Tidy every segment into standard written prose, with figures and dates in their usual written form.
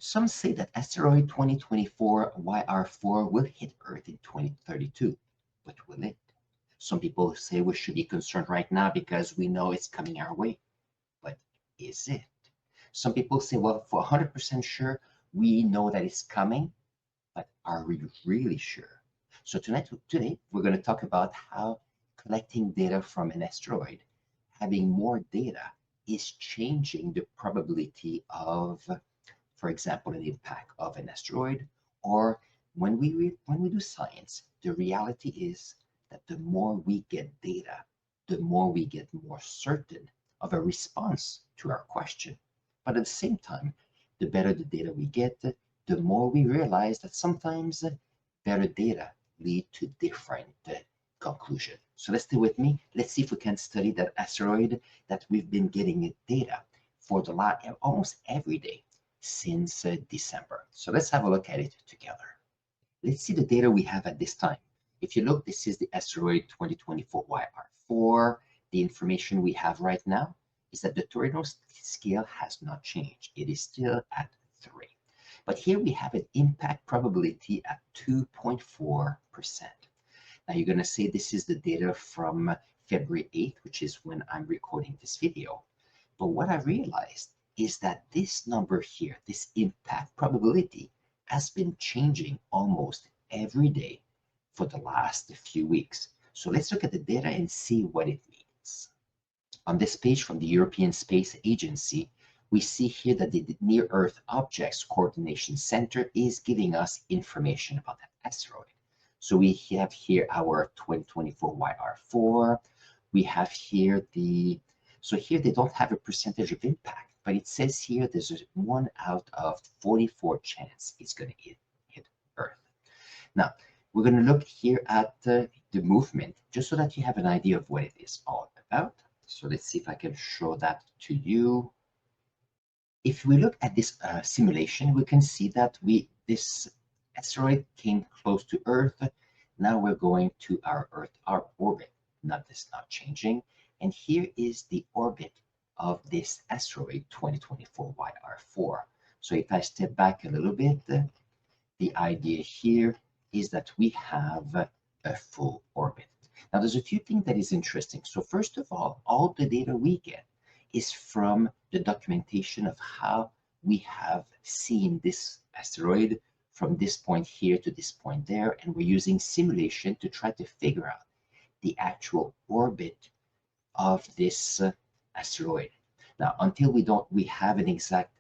Some say that asteroid 2024 YR4 will hit Earth in 2032, but will it? Some people say we should be concerned right now because we know it's coming our way, but is it? Some people say, well, for 100% sure, we know that it's coming, but are we really sure? So today, we're going to talk about how collecting data from an asteroid, having more data, is changing the probability of, for example, an impact of an asteroid, or when we do science, the reality is that the more we get data, the more we get more certain of a response to our question. But at the same time, the better the data we get, the more we realize that sometimes better data lead to different conclusions. So let's stay with me. Let's see if we can study that asteroid that we've been getting data for the last almost every day since December. So let's have a look at it together. Let's see the data we have at this time. If you look, this is the asteroid 2024 YR4. The information we have right now is that the Torino scale has not changed. It is still at 3. But here we have an impact probability at 2.4%. Now you're going to say this is the data from February 8th, which is when I'm recording this video. But what I realized is that this number here, this impact probability, has been changing almost every day for the last few weeks. So let's look at the data and see what it means. On this page from the European Space Agency, we see here that the Near Earth Objects Coordination Center is giving us information about that asteroid. So we have here our 2024 YR4. We have here so here they don't have a percentage of impact, but it says here there's a 1 out of 44 chance it's going to hit Earth. Now, we're going to look here at the movement, just so that you have an idea of what it is all about. So let's see if I can show that to you. If we look at this simulation, we can see that this asteroid came close to Earth. Now we're going to our orbit. Not changing. And here is the orbit of this asteroid 2024 YR4. So if I step back a little bit, the idea here is that we have a full orbit. Now there's a few things that is interesting. So first of all the data we get is from the documentation of how we have seen this asteroid from this point here to this point there, and we're using simulation to try to figure out the actual orbit of this asteroid. Now, until we have an exact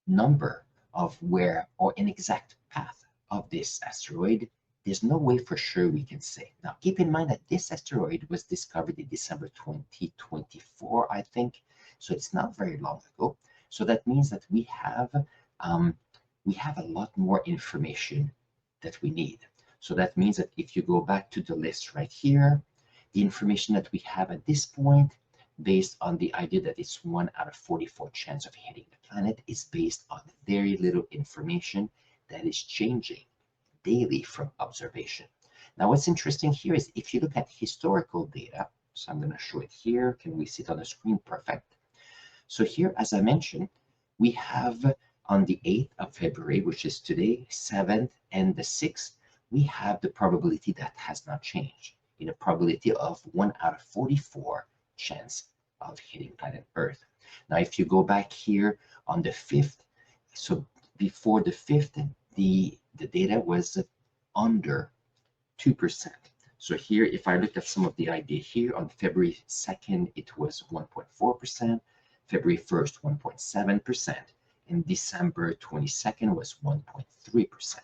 number of where, or an exact path of this asteroid, there's no way for sure we can say. Now, keep in mind that this asteroid was discovered in December 2024, I think, so it's not very long ago. So that means that we have a lot more information that we need. So that means that if you go back to the list right here, the information that we have at this point, based on the idea that it's 1 out of 44 chance of hitting the planet, is based on very little information that is changing daily from observation. Now, what's interesting here is if you look at historical data, so I'm going to show it here. Can we see it on the screen? Perfect. So here, as I mentioned, we have on the 8th of February, which is today, 7th and the 6th, we have the probability that has not changed, in a probability of 1 out of 44 chance of hitting planet Earth. Now, if you go back here on the 5th, so before the 5th, the data was under 2%. So here, if I look at some of the idea here, on February 2nd, it was 1.4%, February 1st, 1.7%, and December 22nd was 1.3%.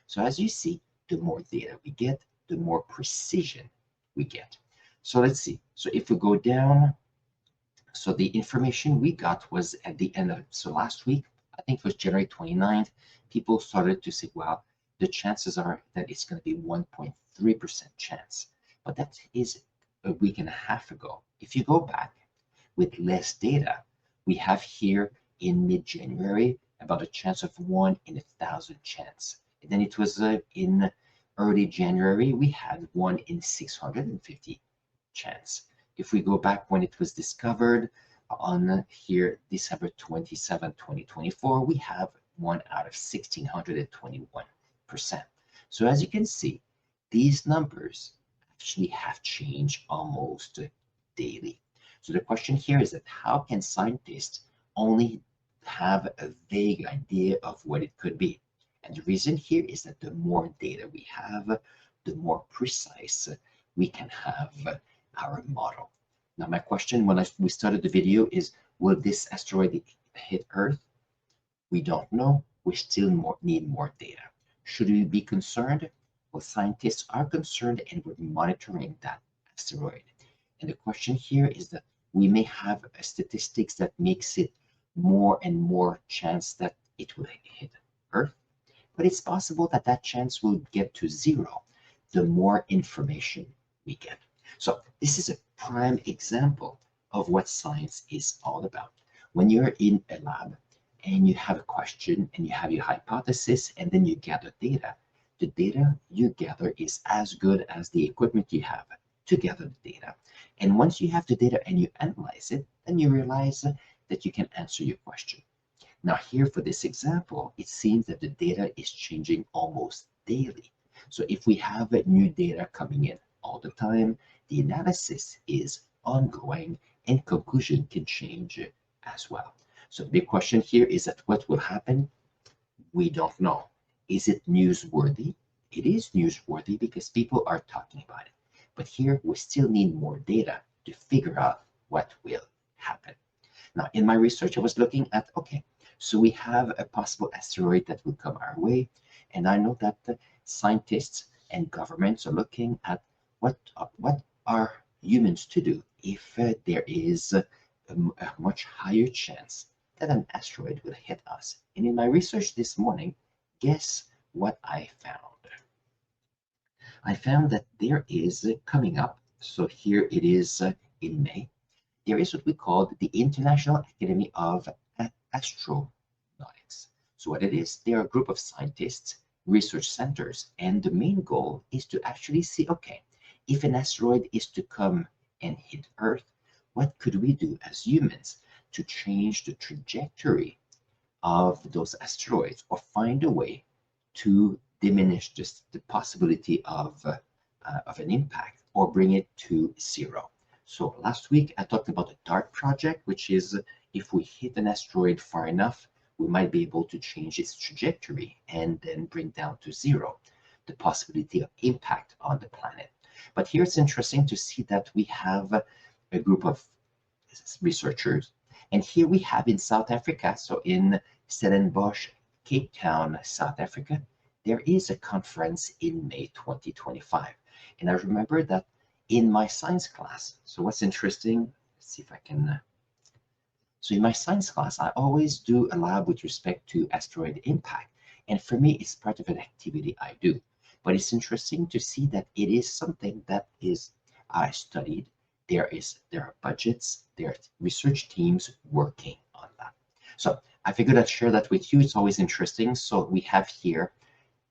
So as you see, the more data we get, the more precision we get. So let's see. So if we go down, so the information we got was at the end of, so last week, I think it was January 29th, people started to say, well, the chances are that it's going to be 1.3% chance. But that is a week and a half ago. If you go back with less data, we have here in mid-January about a chance of 1 in 1,000 chance. And then it was in early January, we had 1 in 650 chance. If we go back when it was discovered on here, December 27, 2024, we have 1 out of 1,621%. So as you can see, these numbers actually have changed almost daily. So the question here is that how can scientists only have a vague idea of what it could be? And the reason here is that the more data we have, the more precise we can have our model. Now, my question when we started the video is, will this asteroid hit Earth? We don't know. We still need more data. Should we be concerned? Well, scientists are concerned and we're monitoring that asteroid. And the question here is that we may have statistics that makes it more and more chance that it will hit Earth, but it's possible that that chance will get to zero the more information we get. So this is a prime example of what science is all about. When you're in a lab and you have a question and you have your hypothesis and then you gather data, the data you gather is as good as the equipment you have to gather the data. And once you have the data and you analyze it, then you realize that you can answer your question. Now here for this example, it seems that the data is changing almost daily. So if we have new data coming in all the time, the analysis is ongoing and conclusion can change as well. So the big question here is that what will happen? We don't know. Is it newsworthy? It is newsworthy because people are talking about it. But here we still need more data to figure out what will happen. Now, in my research, I was looking at, okay, so we have a possible asteroid that will come our way. And I know that the scientists and governments are looking at what are humans to do if there is a much higher chance that an asteroid will hit us. And in my research this morning, guess what I found? I found that there is coming up, so here it is in May, there is what we call the International Academy of Astronautics. So what it is, they are a group of scientists, research centers, and the main goal is to actually see, okay, if an asteroid is to come and hit Earth, what could we do as humans to change the trajectory of those asteroids or find a way to diminish the possibility of an impact or bring it to zero. So last week I talked about the DART project, which is if we hit an asteroid far enough, we might be able to change its trajectory and then bring down to zero the possibility of impact on the planet. But here it's interesting to see that we have a group of researchers, and here we have in South Africa, so in Stellenbosch, Cape Town, South Africa, there is a conference in May 2025. And I remember that in my science class, so what's interesting, let's see if I can, so in my science class, I always do a lab with respect to asteroid impact. And for me, it's part of an activity I do. But it's interesting to see that it is something that is I studied. There are budgets, there are research teams working on that. So I figured I'd share that with you. It's always interesting. So we have here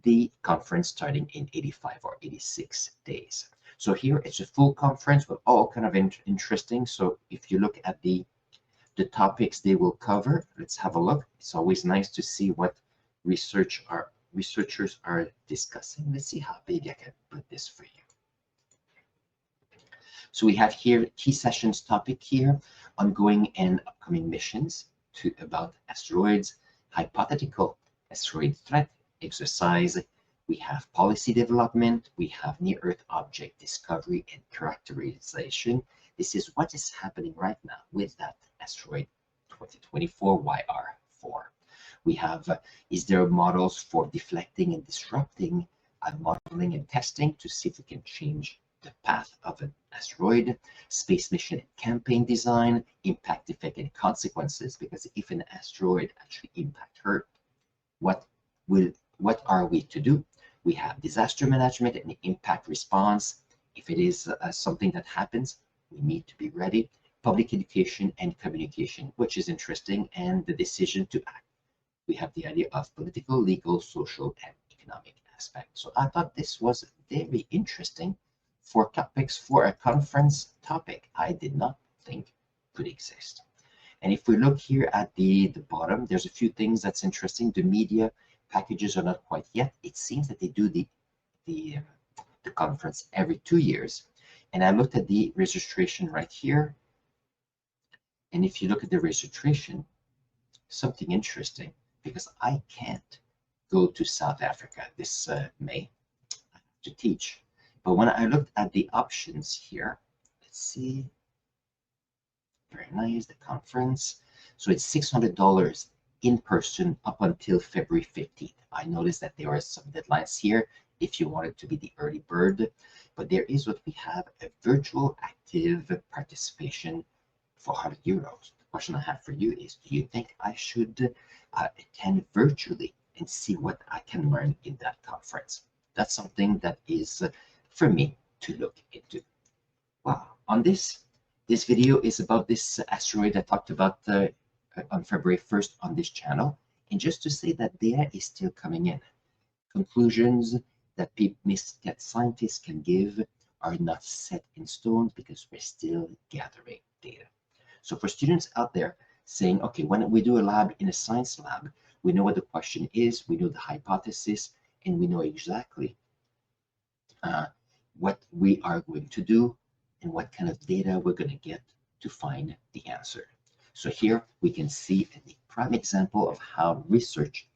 the conference starting in 85 or 86 days. So here it's a full conference with all kind of interesting. So if you look at the topics they will cover, let's have a look. It's always nice to see what researchers are discussing. Let's see how big I can put this for you. So we have here key sessions topic here, ongoing and upcoming missions about asteroids, hypothetical asteroid threat exercise. We have policy development, we have near-Earth object discovery and characterization. This is what is happening right now with that asteroid 2024 YR4. We have, is there models for deflecting and disrupting, modeling and testing to see if we can change the path of an asteroid, space mission and campaign design, impact, effect, and consequences, because if an asteroid actually impacts Earth, what are we to do? We have disaster management and impact response. If it is something that happens, we need to be ready. Public education and communication, which is interesting, and the decision to act. We have the idea of political, legal, social, and economic aspects. So I thought this was very interesting for topics for a conference topic I did not think could exist. And if we look here at the bottom, there's a few things that's interesting. The media packages are not quite yet. It seems that they do the conference every 2 years. And I looked at the registration right here. And if you look at the registration, something interesting, because I can't go to South Africa this May to teach. But when I looked at the options here, let's see, very nice, the conference. So it's $600 in person up until February 15th. I noticed that there are some deadlines here if you wanted to be the early bird, but there is what we have, a virtual active participation for €100. The question I have for you is, do you think I should attend virtually and see what I can learn in that conference? That's something that is for me to look into. Wow, on this video is about this asteroid I talked about on February 1st on this channel. And just to say that data is still coming in. Conclusions that scientists can give are not set in stone because we're still gathering data. So for students out there saying, okay, when we do a lab in a science lab, we know what the question is, we know the hypothesis, and we know exactly what we are going to do and what kind of data we're going to get to find the answer. So here we can see a prime example of how research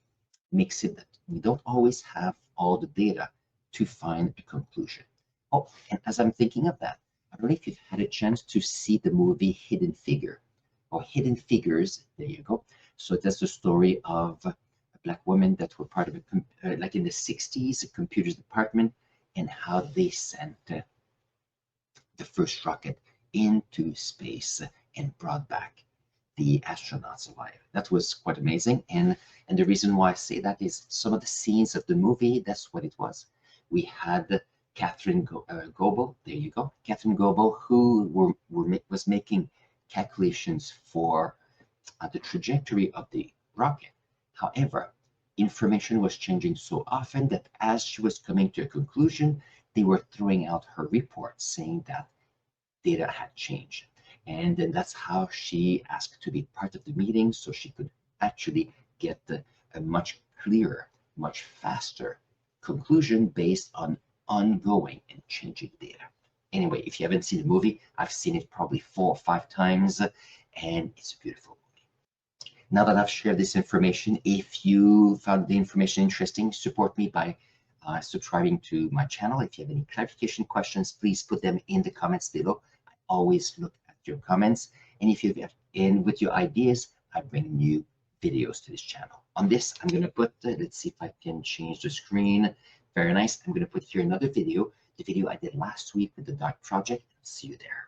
makes it that we don't always have all the data to find a conclusion. Oh, and as I'm thinking of that, I don't know if you've had a chance to see the movie Hidden Figure or Hidden Figures. There you go. So that's the story of a Black woman that were part of a, like in the 60s, a computers department, and how they sent the first rocket into space and brought back the astronauts alive. That was quite amazing. And the reason why I say that is some of the scenes of the movie, that's what it was. We had Catherine Goebel, there you go, Catherine Goebel, who was making calculations for the trajectory of the rocket. However, information was changing so often that as she was coming to a conclusion, they were throwing out her report saying that data had changed. And then that's how she asked to be part of the meeting so she could actually get a much clearer, much faster conclusion based on ongoing and changing data. Anyway, if you haven't seen the movie, I've seen it probably 4 or 5 times, and it's a beautiful movie. Now that I've shared this information, if you found the information interesting, support me by subscribing to my channel. If you have any clarification questions, please put them in the comments below. I always look at your comments, and if you have in with your ideas, I bring new videos to this channel. On this, I'm going to put, let's see if I can change the screen. Very nice. I'm going to put here another video, the video I did last week with the Dark Project. See you there.